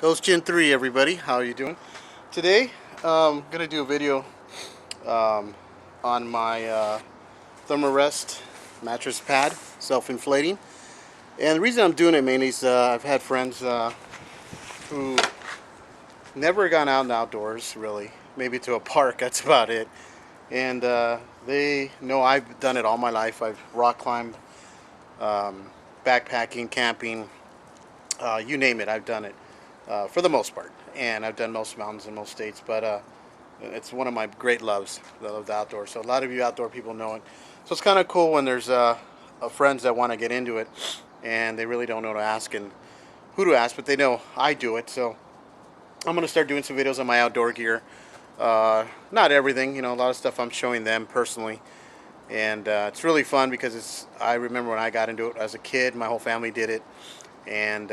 Ghost Gen 3, everybody. How are you doing? Today, I'm going to do a video um, on my Thermarest mattress pad, self-inflating. And the reason I'm doing it mainly is I've had friends who never gone out in the outdoors, really. Maybe to a park, that's about it. And they know I've done it all my life. I've rock climbed, backpacking, camping, you name it, I've done it for the most part. And I've done most mountains in most states, but it's one of my great loves. I love the outdoors. So a lot of you outdoor people know it. So it's kind of cool when there's friends that want to get into it, and they really don't know to ask and who to ask, but they know I do it. So I'm gonna start doing some videos on my outdoor gear. Not everything, a lot of stuff I'm showing them personally, and it's really fun because I remember when I got into it as a kid, my whole family did it, and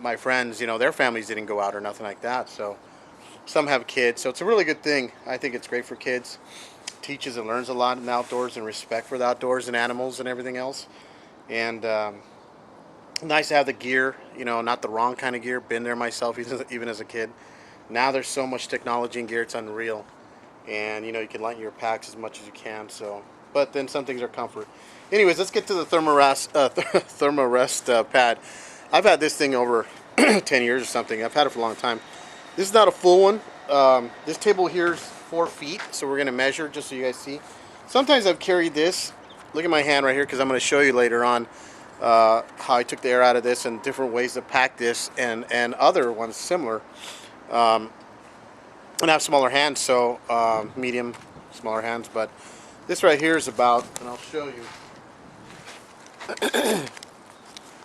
my friends, their families didn't go out or nothing like that. So some have kids, so it's a really good thing. I think it's great for kids. Teaches and learns a lot in the outdoors and respect for the outdoors and animals and everything else. And nice to have the gear, not the wrong kind of gear. Been there myself, even as a kid. Now there's so much technology and gear, it's unreal. And you can lighten your packs as much as you can. So, but then some things are comfort. Anyways, let's get to the Thermarest pad. I've had this thing over 10 years or something. I've had it for a long time. This is not a full one. This table here is 4 feet, so we're going to measure just so you guys see. Sometimes I've carried this. Look at my hand right here, because I'm going to show you later on how I took the air out of this and different ways to pack this and other ones similar. And I have smaller hands, so medium, smaller hands. But this right here is about, and I'll show you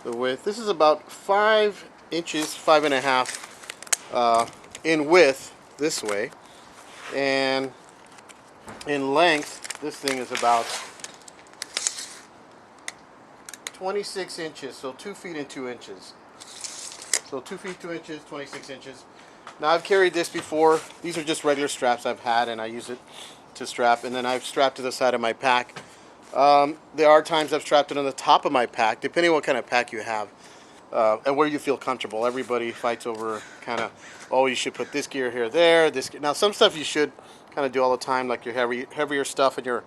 the width. This is about 5 inches, 5.5 in width this way, and in length this thing is about 26 inches, so 2 feet and 2 inches. So 2 feet 2 inches, 26 inches. Now I've carried this before. These are just regular straps I've had, and I use it to strap, and then I've strapped to the side of my pack. There are times I've strapped it on the top of my pack, depending on what kind of pack you have. And where you feel comfortable. Everybody fights over kind of, oh, you should put this gear here, there, this gear. Now, some stuff you should kind of do all the time, like your heavier stuff in your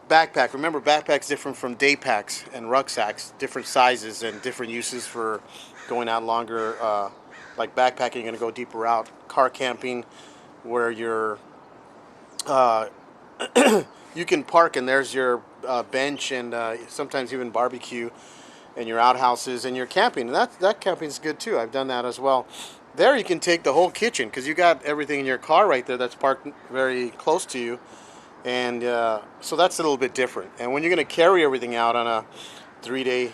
backpack. Remember, backpacks different from day packs and rucksacks, different sizes and different uses for going out longer. Like backpacking, you're going to go deeper out. Car camping, where you're, you can park and there's your bench and sometimes even barbecue, and your outhouses and your camping. And that camping is good too. I've done that as well. There you can take the whole kitchen because you got everything in your car right there that's parked very close to you. And so that's a little bit different. And when you're going to carry everything out on a 3-day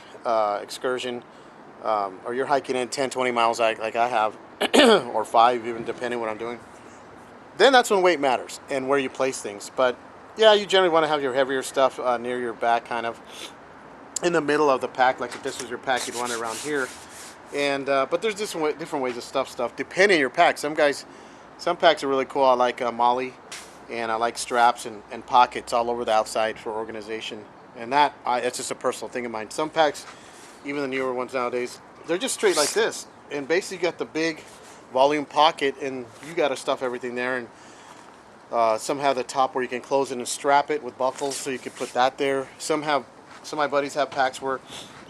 excursion, or you're hiking in 10, 20 miles like I have, or 5 even, depending what I'm doing, then that's when weight matters and where you place things. But yeah, you generally want to have your heavier stuff near your back, kind of in the middle of the pack. Like if this was your pack, you'd want it around here. And but there's different ways to stuff depending on your pack. Some packs are really cool. I like Molly, and I like straps and pockets all over the outside for organization. And it's just a personal thing of mine. Some packs, even the newer ones nowadays, they're just straight like this. And basically you got the big volume pocket, and you got to stuff everything there. And some have the top where you can close it and strap it with buckles, so you can put that there. Some of my buddies have packs where,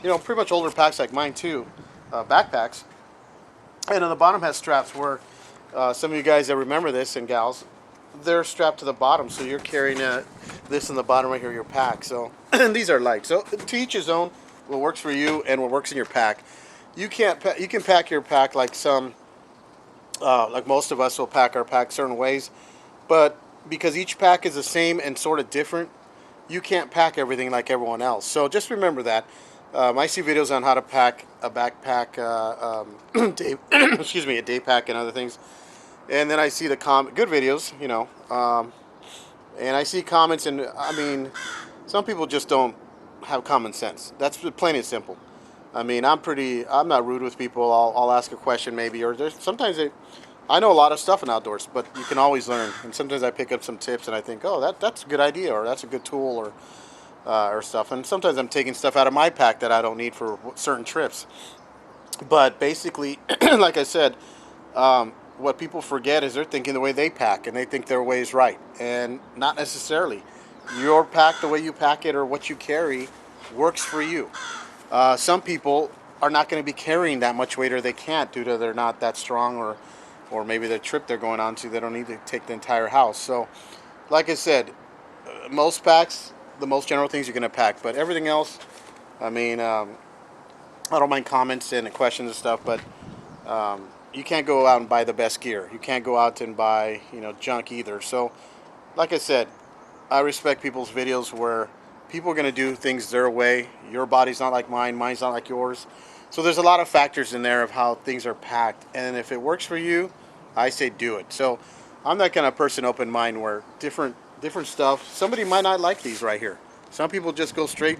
pretty much older packs like mine too, backpacks. And on the bottom has straps where some of you guys that remember this, and gals, they're strapped to the bottom, so you're carrying this in the bottom right here of your pack. So and these are light. So to each his own, what works for you and what works in your pack. You can pack your pack like like most of us will pack our pack certain ways, but because each pack is the same and sort of different, you can't pack everything like everyone else. So just remember that. I see videos on how to pack a backpack, day, excuse me, a day pack and other things. And then I see the good videos, and I see comments, and I mean, some people just don't have common sense. That's plain and simple. I mean, I'm not rude with people. I'll ask a question maybe, or sometimes I know a lot of stuff in outdoors, but you can always learn. And sometimes I pick up some tips and I think, oh, that's a good idea, or that's a good tool, or stuff. And sometimes I'm taking stuff out of my pack that I don't need for certain trips. But basically, like I said, what people forget is they're thinking the way they pack, and they think their way is right, and not necessarily. Your pack, the way you pack it, or what you carry, works for you. Some people are not going to be carrying that much weight, or they can't due to they're not that strong, or maybe the trip they're going on to, they don't need to take the entire house. So, like I said, most packs, the most general things you're going to pack, but everything else, I mean, I don't mind comments and questions and stuff, but you can't go out and buy the best gear. You can't go out and buy, junk either. So, like I said, I respect people's videos where people are going to do things their way. Your body's not like mine. Mine's not like yours. So there's a lot of factors in there of how things are packed. And if it works for you, I say do it. So I'm that kind of person, open mind, where different stuff. Somebody might not like these right here. Some people just go straight,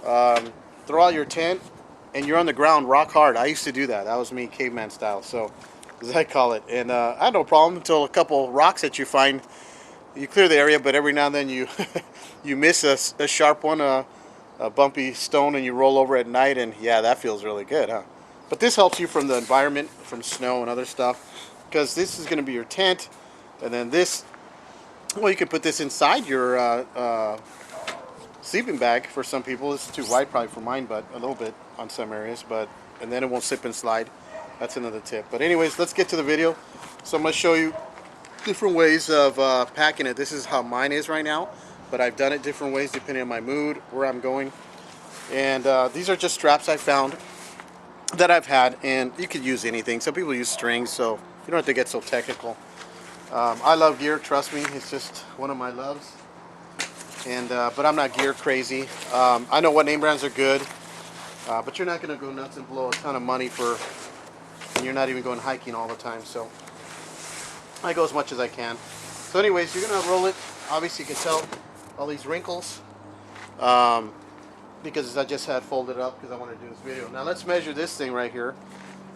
throw out your tent, and you're on the ground rock hard. I used to do that. That was me, caveman style. So, as I call it. And I had no problem until a couple rocks that you find. You clear the area, but every now and then you you miss a sharp one, a bumpy stone, and you roll over at night, and yeah, that feels really good, huh? But this helps you from the environment, from snow and other stuff, because this is going to be your tent, and then this, well, you can put this inside your sleeping bag for some people. It's too wide probably for mine, but a little bit on some areas, but and then it won't slip and slide. That's another tip. But anyways, let's get to the video. So I'm going to show you different ways of packing it. This is how mine is right now, but I've done it different ways depending on my mood, where I'm going. And these are just straps I found that I've had, and you could use anything. Some people use strings, so you don't have to get so technical. I love gear, trust me. It's just one of my loves. And but I'm not gear crazy. I know what name brands are good, but you're not going to go nuts and blow a ton of money for, and you're not even going hiking all the time. So I go as much as I can. So anyways, you're going to roll it. Obviously you can tell all these wrinkles because I just had folded up because I want to do this video. Now let's measure this thing right here.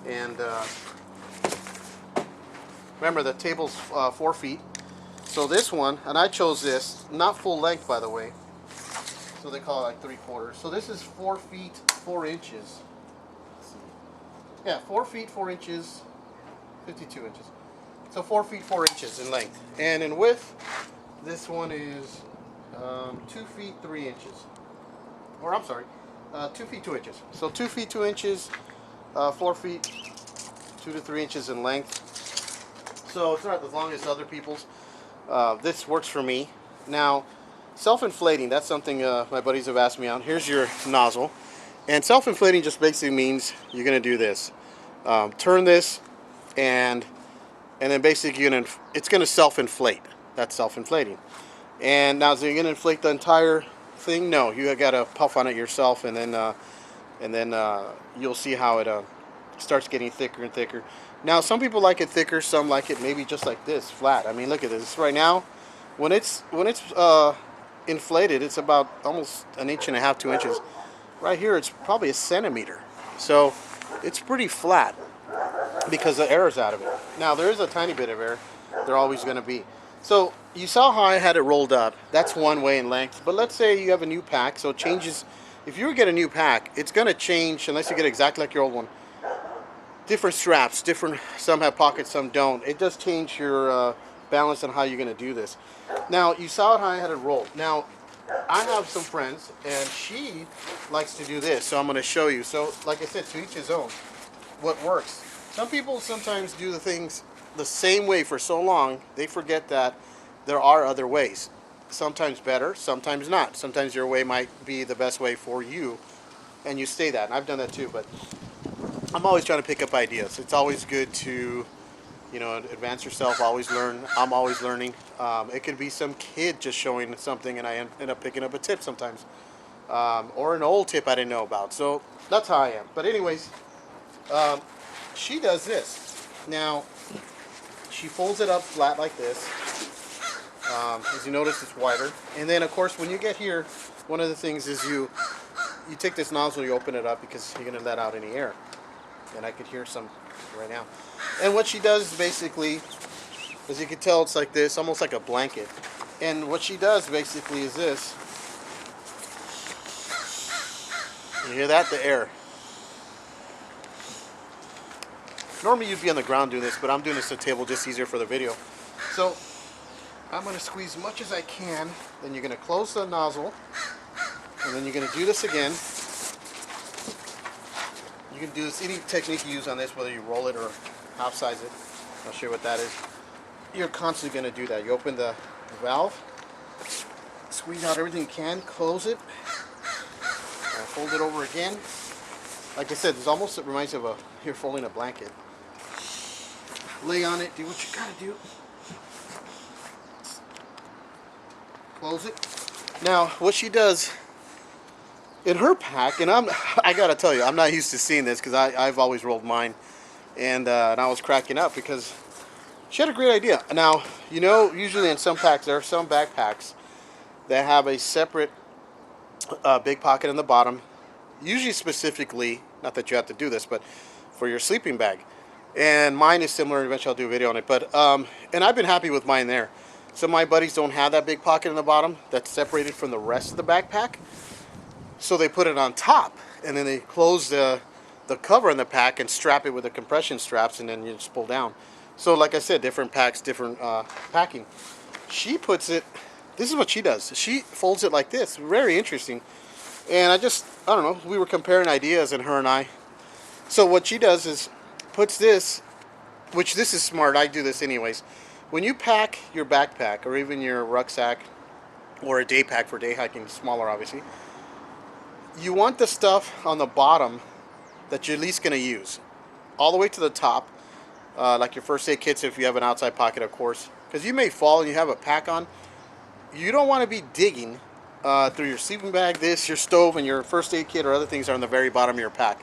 And remember the table's 4 feet. So this one, and I chose this, not full length by the way. So they call it like 3/4. So this is 4 feet 4 inches. Yeah, 4 feet 4 inches, 52 inches. So 4 feet 4 inches in length. And in width, this one is 2 feet 3 inches. Or I'm sorry, 2 feet 2 inches. So 2 feet 2 inches, 4 feet 2 to 3 inches in length. So it's not as long as other people's. This works for me. Now, self-inflating, that's something my buddies have asked me out. Here's your nozzle. And self-inflating just basically means you're going to do this. Turn this, and then basically it's going to self-inflate. That's self-inflating. And now, so you're going to inflate the entire thing? No, you got to puff on it yourself, and then you'll see how it starts getting thicker and thicker. Now, some people like it thicker, some like it maybe just like this, flat. I mean, look at this. Right now, when it's inflated, it's about almost 1.5 inches, 2 inches. Right here, it's probably 1 centimeter. So it's pretty flat because the air is out of it. Now, there is a tiny bit of air. There always going to be. So you saw how I had it rolled up. That's one way in length. But let's say you have a new pack, so it changes. If you get a new pack, it's going to change unless you get exactly like your old one. Different straps, some have pockets, some don't. It does change your balance on how you're going to do this. Now, you saw how I had it rolled. Now, I have some friends, and she likes to do this, so I'm going to show you. So, like I said, to each his own. What works. Some people sometimes do the things the same way for so long, they forget that there are other ways. Sometimes better, sometimes not. Sometimes your way might be the best way for you, and you stay that. And I've done that too, but I'm always trying to pick up ideas. It's always good to, advance yourself, always learn. I'm always learning. It could be some kid just showing something, and I end up picking up a tip sometimes. Or an old tip I didn't know about. So that's how I am. But anyways, she does this. Now, she folds it up flat like this. As you notice, it's wider. And then, of course, when you get here, one of the things is you take this nozzle, you open it up because you're going to let out any air. And I could hear some right now. And what she does is basically, as you can tell, it's like this, almost like a blanket. And what she does basically is this. You hear that? The air. Normally you'd be on the ground doing this, but I'm doing this at the table just easier for the video. So I'm going to squeeze as much as I can. Then you're going to close the nozzle, and then you're going to do this again. You can do this any technique you use on this, whether you roll it or half size it. I'll show you what that is. You're constantly going to do that. You open the valve, squeeze out everything you can, close it, fold it over again. Like I said, it reminds you of you're folding a blanket. Lay on it, do what you gotta do. Close it. Now, what she does in her pack, and I gotta tell you, I'm not used to seeing this because I've always rolled mine, and I was cracking up because she had a great idea. Now, you know, usually in some packs, there are some backpacks that have a separate big pocket in the bottom, usually specifically, not that you have to do this, but for your sleeping bag. And mine is similar. Eventually I'll do a video on it, but and I've been happy with mine there. Some of my buddies don't have that big pocket in the bottom that's separated from the rest of the backpack, so they put it on top, and then they close the cover in the pack and strap it with the compression straps, and then you just pull down. So like I said, different packs, different packing. She puts it, this is what she does. She folds it like this. Very interesting. And I don't know, we were comparing ideas, and her and I. So what she does is puts this, which this is smart, I do this anyways. When you pack your backpack or even your rucksack or a day pack for day hiking, smaller obviously, you want the stuff on the bottom that you're at least going to use all the way to the top, like your first aid kits if you have an outside pocket, of course, because you may fall and you have a pack on. You don't want to be digging through your sleeping bag, your stove, and your first aid kit or other things are on the very bottom of your pack.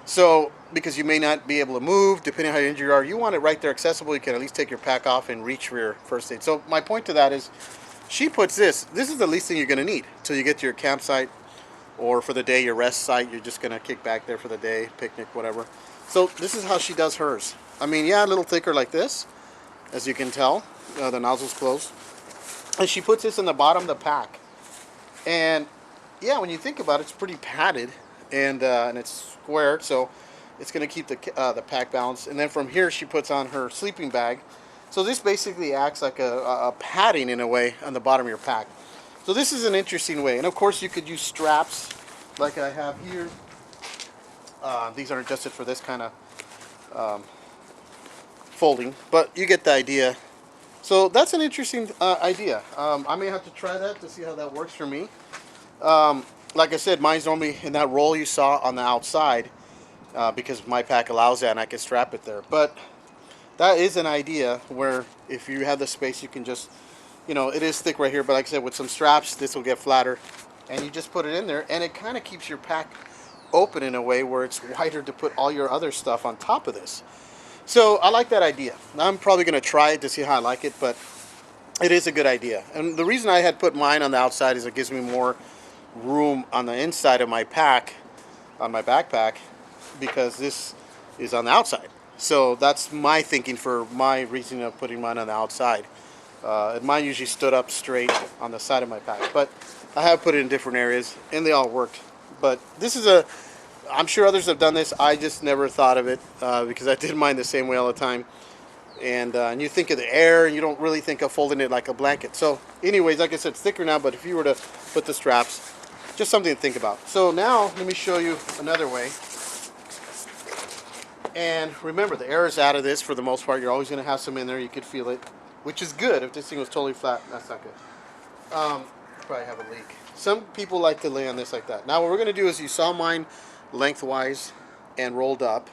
So, because you may not be able to move, depending on how injured you are, you want it right there accessible. You can at least take your pack off and reach for your first aid. So my point to that is, she puts this is the least thing you're going to need till you get to your campsite, or for the day, your rest site. You're just going to kick back there for the day, picnic, whatever. So this is how she does hers. I mean, yeah, a little thicker like this, as you can tell. The nozzle's closed. And she puts this in the bottom of the pack. And yeah, when you think about it, it's pretty padded, and it's squared, so it's going to keep the pack balanced. And then from here, she puts on her sleeping bag. So this basically acts like a padding in a way on the bottom of your pack. So this is an interesting way. And of course, you could use straps like I have here. These aren't adjusted for this kind of folding, but you get the idea. So that's an interesting idea. I may have to try that to see how that works for me. Like I said, mine's normally in that roll you saw on the outside, because my pack allows that and I can strap it there. But that is an idea where if you have the space, you can just, you know, it is thick right here, but like I said, with some straps, this will get flatter, and you just put it in there, and it kind of keeps your pack open in a way where it's wider to put all your other stuff on top of this. So I like that idea. I'm probably going to try it to see how I like it, but it is a good idea. And the reason I had put mine on the outside is it gives me more room on the inside of my pack, on my backpack, because this is on the outside. So that's my thinking for my reason of putting mine on the outside. And mine usually stood up straight on the side of my pack, but I have put it in different areas and they all worked. But this is I'm sure others have done this. I just never thought of it because I did mine the same way all the time. And you think of the air, and you don't really think of folding it like a blanket. So anyways, like I said, it's thicker now, but if you were to put the straps, just something to think about. So now let me show you another way. And remember, the air is out of this for the most part. You're always going to have some in there. You could feel it, which is good. If this thing was totally flat, that's not good. Probably have a leak. Some people like to lay on this like that. Now what we're going to do is, you saw mine lengthwise and rolled up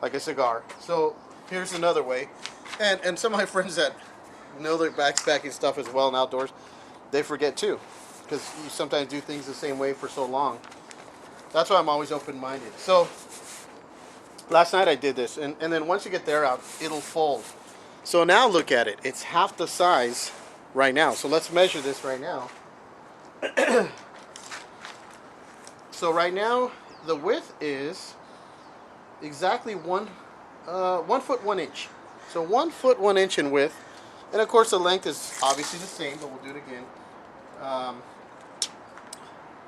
like a cigar. So here's another way. And some of my friends that know their backpacking stuff as well and outdoors, they forget too, because you sometimes do things the same way for so long. That's why I'm always open-minded. So last night I did this, and then once you get there out, it'll fold. So now look at it. It's half the size right now. So let's measure this right now. So right now the width is exactly 1 foot 1 inch. So 1 foot 1 inch in width, and of course the length is obviously the same, but we'll do it again.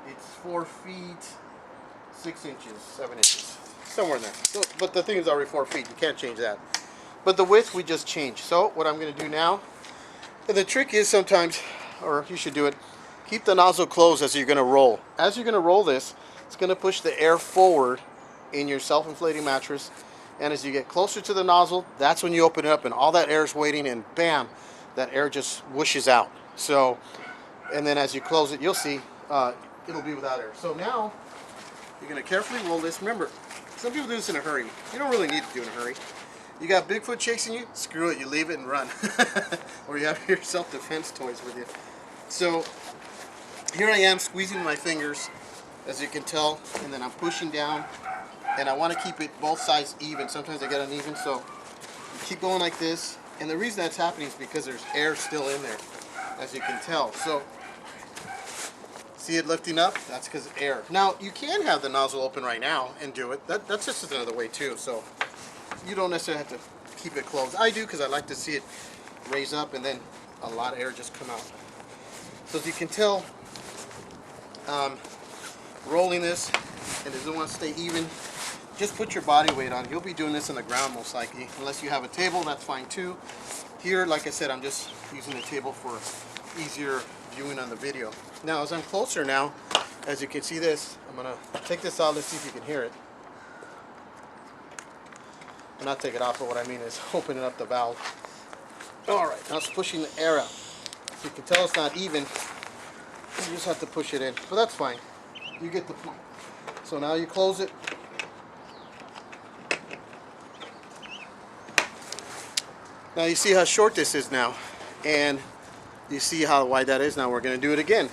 It's 4 feet 6 inches, 7 inches. somewhere in there. So, but the thing is already 4 feet. You can't change that. But the width we just changed. So what I'm going to do now, and the trick is sometimes, or you should do it, keep the nozzle closed as you're going to roll. As you're going to roll this, it's going to push the air forward in your self-inflating mattress. And as you get closer to the nozzle, that's when you open it up and all that air is waiting, and bam, that air just whooshes out. So, and then as you close it, you'll see it'll be without air. So now you're going to carefully roll this. Remember, some people do this in a hurry. You don't really need to do it in a hurry. You got Bigfoot chasing you? Screw it, you leave it and run. Or you have your self-defense toys with you. So here I am squeezing my fingers, as you can tell, and then I'm pushing down, and I want to keep it both sides even. Sometimes I get uneven, so you keep going like this. And the reason that's happening is because there's air still in there, as you can tell. So see it lifting up? That's because of air. Now you can have the nozzle open right now and do it. That's just another way too. So you don't necessarily have to keep it closed. I do because I like to see it raise up and then a lot of air just come out. So as you can tell, rolling this, and it doesn't want to stay even, just put your body weight on. You'll be doing this on the ground most likely. Unless you have a table, that's fine too. Here, like I said, I'm just using the table for easier viewing on the video. Now, as I'm closer now, as you can see this, I'm going to take this out. Let's see if you can hear it. And not take it off, but what I mean is opening up the valve. Alright, now it's pushing the air out. So you can tell it's not even. You just have to push it in. But that's fine. You get the point. So now you close it. Now you see how short this is now. And you see how wide that is now. We're going to do it again.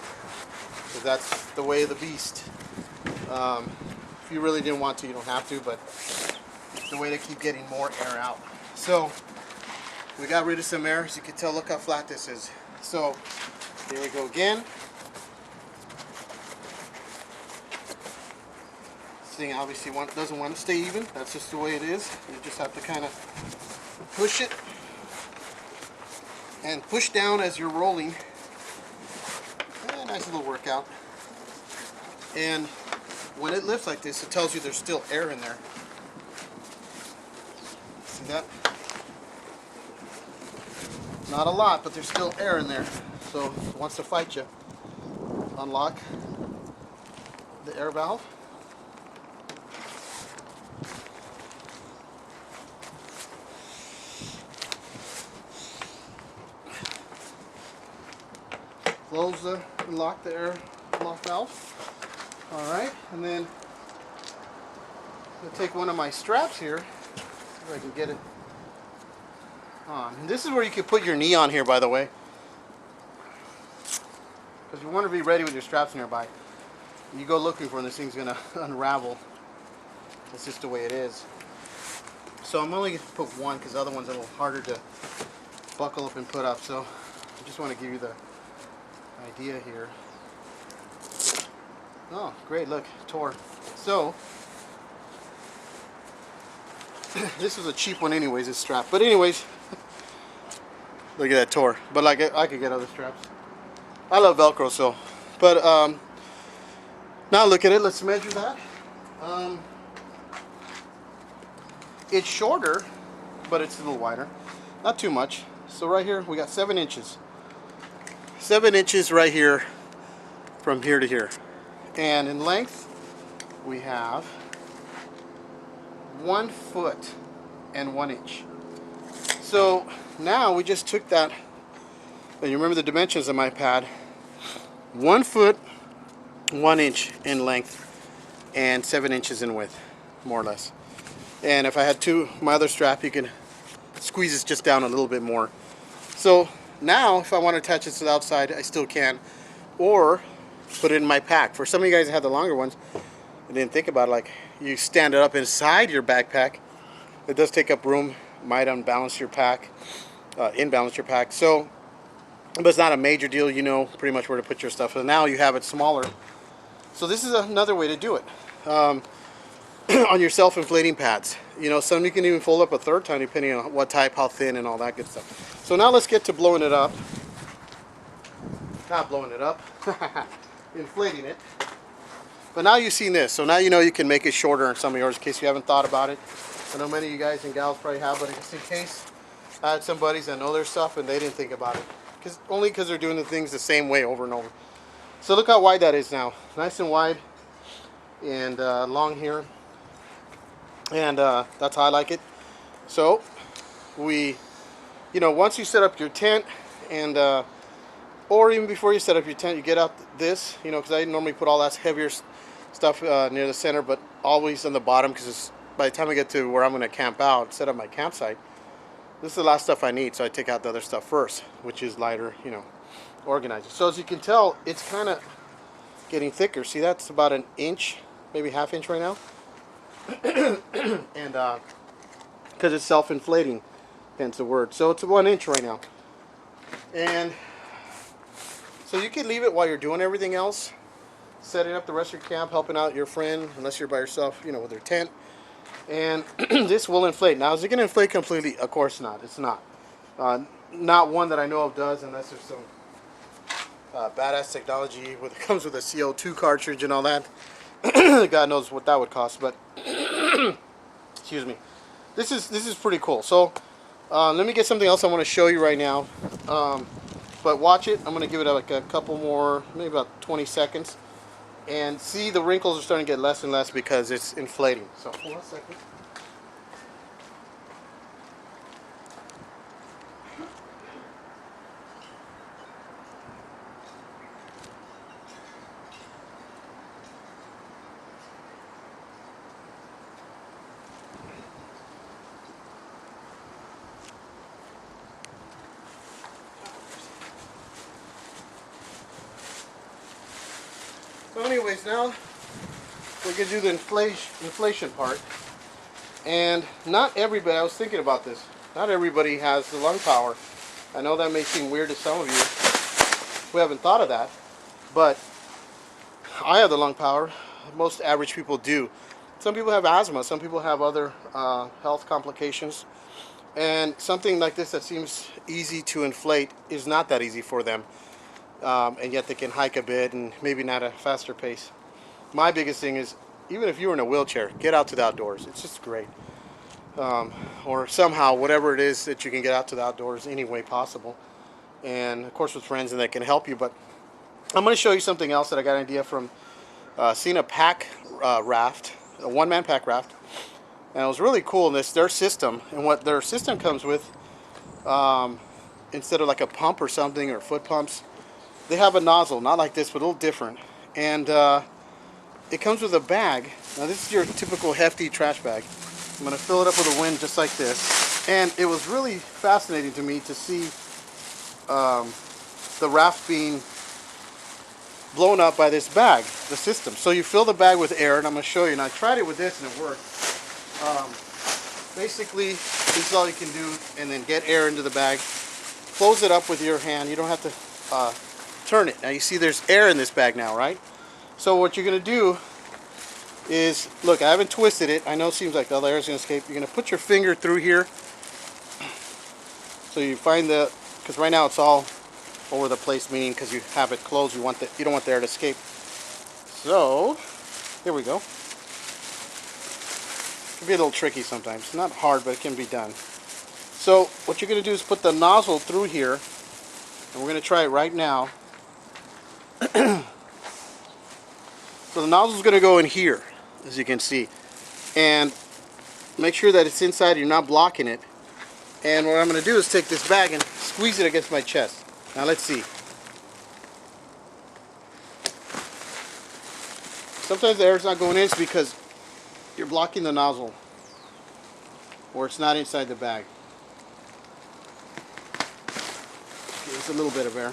Because that's the way of the beast. If you really didn't want to, you don't have to, but it's the way to keep getting more air out. So we got rid of some air. As you can tell, look how flat this is. So here we go again. This thing obviously doesn't want to stay even. That's just the way it is. You just have to kind of push it and push down as you're rolling. Nice little workout. And when it lifts like this, it tells you there's still air in there. See that? Not a lot, but there's still air in there. So it wants to fight you. Unlock the air valve. Close the and lock the air lock valve. Alright, and then I'm going to take one of my straps here, see if I can get it on. And this is where you can put your knee on here, by the way. Because you want to be ready with your straps nearby. You go looking for them, this thing's going to unravel. That's just the way it is. So I'm only going to put one because the other one's a little harder to buckle up and put up. So I just want to give you the idea here. Oh, great, look, tore. So this was a cheap one anyways, this strap. But anyways, look at that tore. But like I could get other straps. I love Velcro, so. But now look at it, let's measure that. It's shorter, but it's a little wider. Not too much. So right here, we got 7 inches. 7 inches right here from here to here. And in length, we have 1 foot and 1 inch. So now we just took that, and you remember the dimensions of my pad, 1 foot, 1 inch in length, and 7 inches in width, more or less. And if I had my other strap, you can squeeze this just down a little bit more. So now, if I want to attach it to the outside, I still can. Or put it in my pack. For some of you guys that have the longer ones, I didn't think about it, like you stand it up inside your backpack. It does take up room, might unbalance your pack, imbalance your pack. So, but it's not a major deal, you know pretty much where to put your stuff. So now you have it smaller. So this is another way to do it. On your self-inflating pads. You know, some you can even fold up a third time depending on what type, how thin, and all that good stuff. So now let's get to blowing it up. Not blowing it up. Inflating it. But now you've seen this, so now you know you can make it shorter on some of yours in case you haven't thought about it. I know many of you guys and gals probably have, but just in case, I had some buddies that know their stuff and they didn't think about it. Only because they're doing the things the same way over and over. So look how wide that is now. Nice and wide and long here. And that's how I like it. So once you set up your tent and or even before you set up your tent, you get out this, because I normally put all that heavier stuff near the center, but always on the bottom, because by the time I get to where I'm going to camp out, set up my campsite, this is the last stuff I need, so I take out the other stuff first, which is lighter, organizer. So as you can tell, it's kind of getting thicker. See, that's about an inch, maybe half inch right now. And because it's self-inflating, hence the word. So it's 1 inch right now. And so you can leave it while you're doing everything else, setting up the rest of your camp, helping out your friend, unless you're by yourself, with their tent. And this will inflate. Now, is it going to inflate completely? Of course not. It's not. Not one that I know of does, unless there's some badass technology it comes with a CO2 cartridge and all that. God knows what that would cost. But excuse me. This is pretty cool. So let me get something else I want to show you right now. But watch it. I'm going to give it like a couple more, maybe about 20 seconds. And see, the wrinkles are starting to get less and less because it's inflating. So, hold on a second. So anyways, now we're going to do the inflation part. And not everybody, I was thinking about this, not everybody has the lung power. I know that may seem weird to some of you who haven't thought of that, but I have the lung power. Most average people do. Some people have asthma, some people have other health complications. And something like this that seems easy to inflate is not that easy for them. And yet they can hike a bit and maybe not at a faster pace. My biggest thing is, even if you're in a wheelchair, get out to the outdoors. It's just great. Or somehow, whatever it is that you can get out to the outdoors any way possible. And of course with friends and that can help you. But I'm going to show you something else that I got an idea from seeing a pack raft, a one-man pack raft. And it was really cool in their system. And what their system comes with, instead of like a pump or something or foot pumps, they have a nozzle, not like this, but a little different. And it comes with a bag. Now this is your typical hefty trash bag. I'm going to fill it up with a wind just like this. And it was really fascinating to me to see the raft being blown up by this bag, the system. So you fill the bag with air, and I'm going to show you. And I tried it with this and it worked. Basically, this is all you can do, and then get air into the bag. Close it up with your hand. You don't have to turn it. Now you see there's air in this bag now, right? So what you're going to do is, look, I haven't twisted it. I know it seems like all the air is going to escape. You're going to put your finger through here. So you find because right now it's all over the place, meaning because you have it closed, you don't want the air to escape. So, here we go. It can be a little tricky sometimes. Not hard, but it can be done. So what you're going to do is put the nozzle through here, and we're going to try it right now. So the nozzle is going to go in here, as you can see, and make sure that it's inside, you're not blocking it. And what I'm going to do is take this bag and squeeze it against my chest. Now let's see. Sometimes the air's not going in, it's because you're blocking the nozzle, or it's not inside the bag. Okay, there's a little bit of air.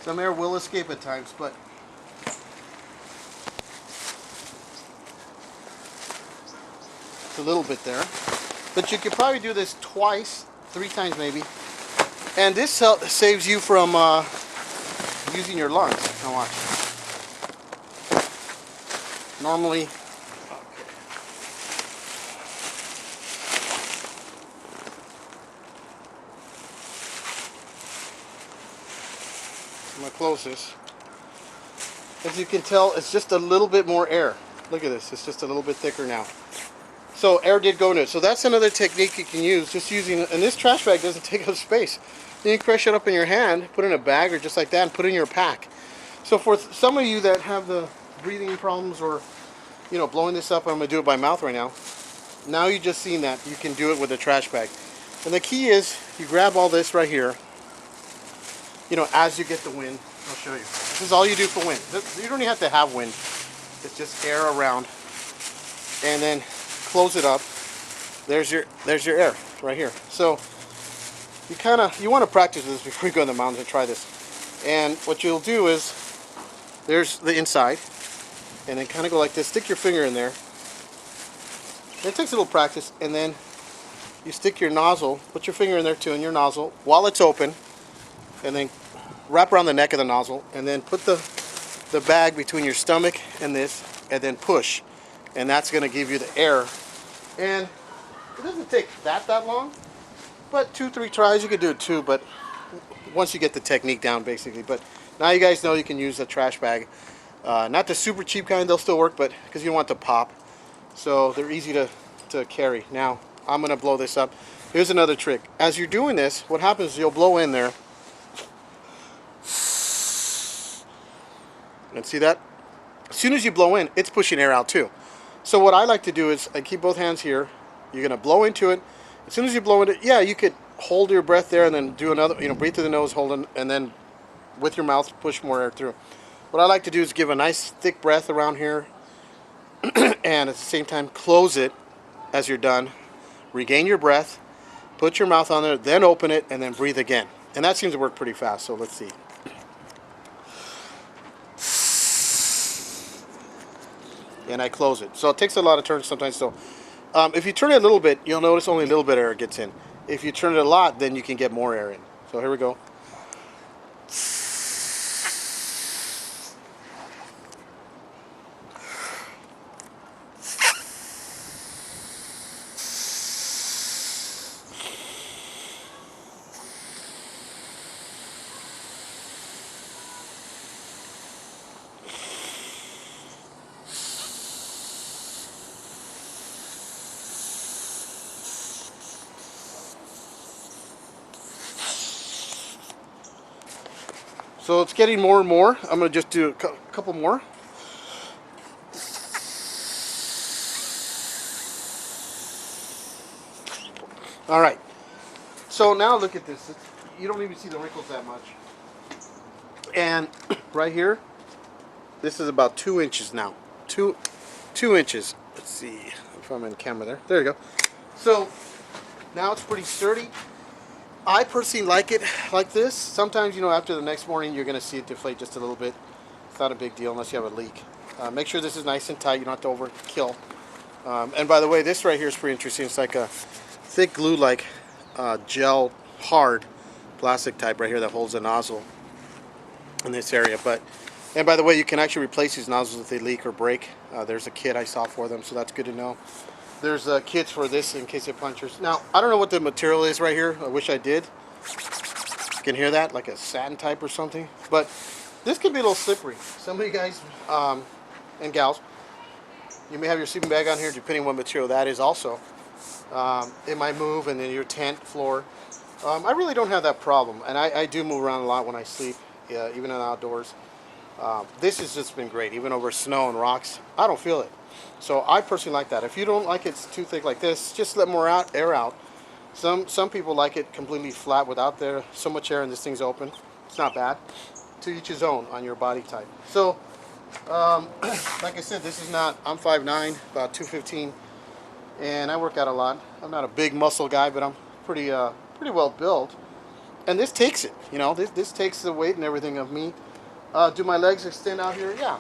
Some air will escape at times, but it's a little bit there. But you could probably do this twice, 3 times maybe. And this saves you from using your lungs. Now watch. Normally, I'm gonna close this. As you can tell, it's just a little bit more air. Look at this, it's just a little bit thicker now. So air did go into it. So that's another technique you can use, just using, and this trash bag doesn't take up space. You can crush it up in your hand, put it in a bag or just like that, and put it in your pack. So for some of you that have the breathing problems or, you know, blowing this up, I'm gonna do it by mouth right now. Now you just seen that, you can do it with a trash bag. And the key is, you grab all this right here, you know, as you get the wind. I'll show you. This is all you do for wind. You don't even have to have wind. It's just air around. And then close it up. There's your air right here. So you want to practice this before you go in the mountains and try this. And what you'll do is, there's the inside, and then kind of go like this. Stick your finger in there. It takes a little practice, and then you stick your nozzle, put your finger in there too in your nozzle while it's open, and then wrap around the neck of the nozzle, and then put the bag between your stomach and this, and then push, and that's going to give you the air. And it doesn't take that long, but 2-3 tries you can do it too, but once you get the technique down basically. But now you guys know you can use a trash bag, not the super cheap kind, they'll still work, but because you don't want to pop, so they're easy to carry. Now I'm going to blow this up. Here's another trick. As you're doing this, what happens is you'll blow in there, and see that? As soon as you blow in, it's pushing air out too. So what I like to do is I keep both hands here. You're going to blow into it. As soon as you blow into it, yeah, you could hold your breath there and then do another, you know, breathe through the nose, hold it, and then with your mouth push more air through. What I like to do is give a nice thick breath around here and at the same time close it as you're done. Regain your breath, put your mouth on there, then open it, and then breathe again. And that seems to work pretty fast, so let's see. And I close it. So it takes a lot of turns sometimes. So if you turn it a little bit, you'll notice only a little bit of air gets in. If you turn it a lot, then you can get more air in. So here we go. So it's getting more and more. I'm going to just do a couple more. All right. So now look at this. You don't even see the wrinkles that much. And right here, this is about 2 inches now. Two inches. Let's see if I'm in camera there. There you go. So now it's pretty sturdy. I personally like it like this. Sometimes, you know, after the next morning, you're going to see it deflate just a little bit. It's not a big deal unless you have a leak. Make sure this is nice and tight. You don't have to overkill. And by the way, this right here is pretty interesting. It's like a thick glue-like gel, hard plastic type right here that holds the nozzle in this area. And by the way, you can actually replace these nozzles if they leak or break. There's a kit I saw for them, so that's good to know. There's kits for this in case it punctures. Now, I don't know what the material is right here. I wish I did. You can hear that, like a satin type or something. But this can be a little slippery. Some of you guys and gals, you may have your sleeping bag on here, depending on what material that is also. It might move, and then your tent floor. I really don't have that problem, and I do move around a lot when I sleep, even in outdoors. This has just been great, even over snow and rocks. I don't feel it. So I personally like that. If you don't like it's too thick like this, just let more air out. Some people like it completely flat without so much air and this thing's open. It's not bad. To each his own on your body type. So, like I said, this is not, I'm 5'9", about 215, and I work out a lot. I'm not a big muscle guy, but I'm pretty well built. And this takes it, you know, this takes the weight and everything of me. Do my legs extend out here? Yeah.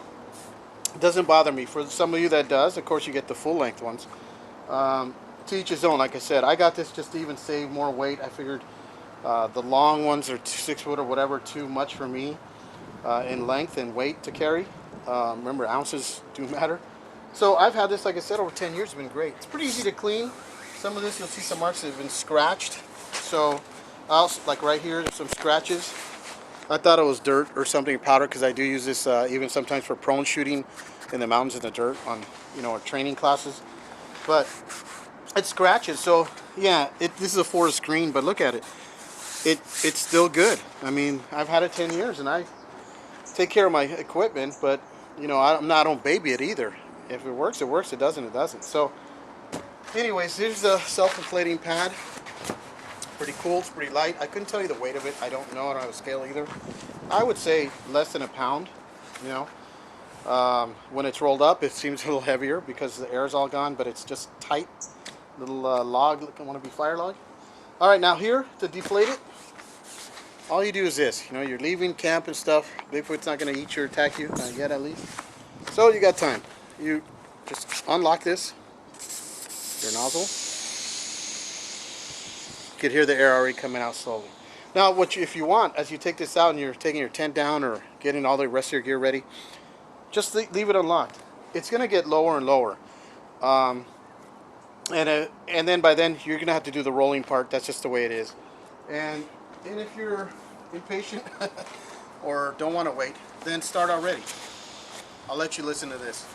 It doesn't bother me. For some of you that does, of course you get the full length ones. To each his own, like I said. I got this just to even save more weight. I figured the long ones are 6 foot or whatever, too much for me in length and weight to carry. Remember, ounces do matter. So I've had this, like I said, over 10 years. It's been great. It's pretty easy to clean. Some of this, you'll see some marks that have been scratched. So, like right here, there's some scratches. I thought it was dirt or something, powder, because I do use this even sometimes for prone shooting in the mountains in the dirt on, you know, our training classes. But it scratches, so yeah, this is a forest green, but look at it. It's still good. I mean, I've had it 10 years, and I take care of my equipment, but you know, I don't baby it either. If it works, it works. It doesn't, it doesn't. So, anyways, here's the self-inflating pad. Pretty cool. It's pretty light. I couldn't tell you the weight of it. I don't know. I don't have a scale either. I would say less than a pound. You know, when it's rolled up, it seems a little heavier because the air's all gone, but it's just tight. Little log. Look, I want to be fire log. All right, now here to deflate it. All you do is this. You know, you're leaving camp and stuff. Bigfoot's not going to eat you or attack you, not yet at least. So you got time. You just unlock this. Your nozzle. You could hear the air already coming out slowly. Now, if you want, as you take this out and you're taking your tent down or getting all the rest of your gear ready, just leave it unlocked. It's going to get lower and lower. And then by then, you're going to have to do the rolling part. That's just the way it is. And if you're impatient or don't want to wait, then start already. I'll let you listen to this.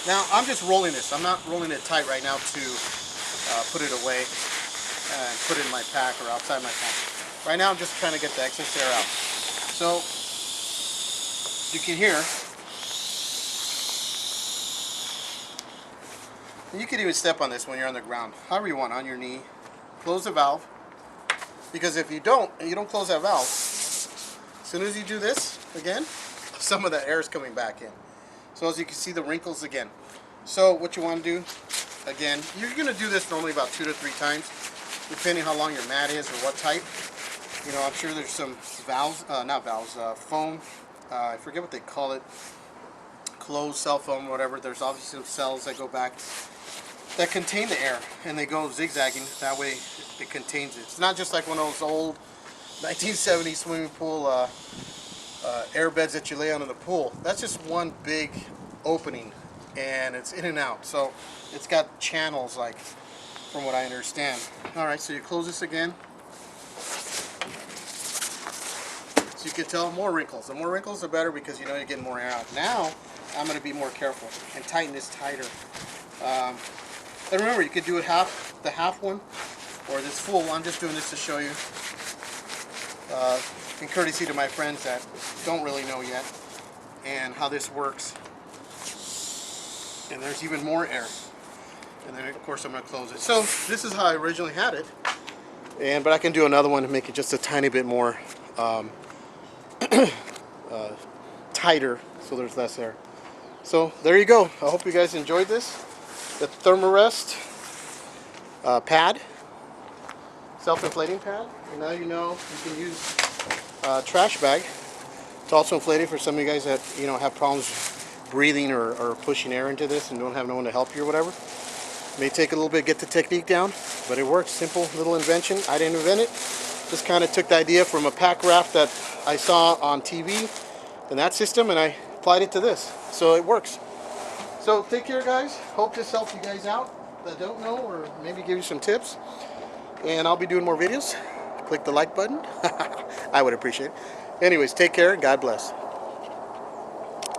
Now, I'm just rolling this. I'm not rolling it tight right now to put it away and put it in my pack or outside my pack. Right now, I'm just trying to get the excess air out. So, you can hear. You can even step on this when you're on the ground. However you want, on your knee. Close the valve. Because if you don't, and you don't close that valve, as soon as you do this again, some of the air is coming back in. So as you can see the wrinkles again. So what you want to do, again, you're going to do this normally about 2 to 3 times, depending how long your mat is or what type. You know, I'm sure there's some valves, foam. I forget what they call it. Closed cell foam, whatever. There's obviously some cells that go back that contain the air, and they go zigzagging. That way it contains it. It's not just like one of those old 1970s swimming pool air beds that you lay out in the pool. That's just one big opening, and it's in and out. So it's got channels, like, from what I understand. All right, so you close this again. So you can tell more wrinkles. The more wrinkles, the better, because you know you're getting more air out. Now I'm going to be more careful and tighten this tighter. And remember, you could do it the half one, or this full one. I'm just doing this to show you. In courtesy to my friends that don't really know yet and how this works. And there's even more air. And then of course I'm going to close it. So this is how I originally had it. But I can do another one to make it just a tiny bit more tighter, so there's less air. So there you go. I hope you guys enjoyed this. The Thermarest pad, self-inflating pad. And now you know you can use trash bag. It's also inflated for some of you guys that, you know, have problems breathing or pushing air into this and don't have no one to help you or whatever. It may take a little bit to get the technique down, but it works. Simple little invention. I didn't invent it. Just kind of took the idea from a pack raft that I saw on TV and that system, and I applied it to this. So it works. So take care, guys. Hope this helped you guys out that don't know, or maybe give you some tips. And I'll be doing more videos. Click the like button. I would appreciate it. Anyways, take care and God bless.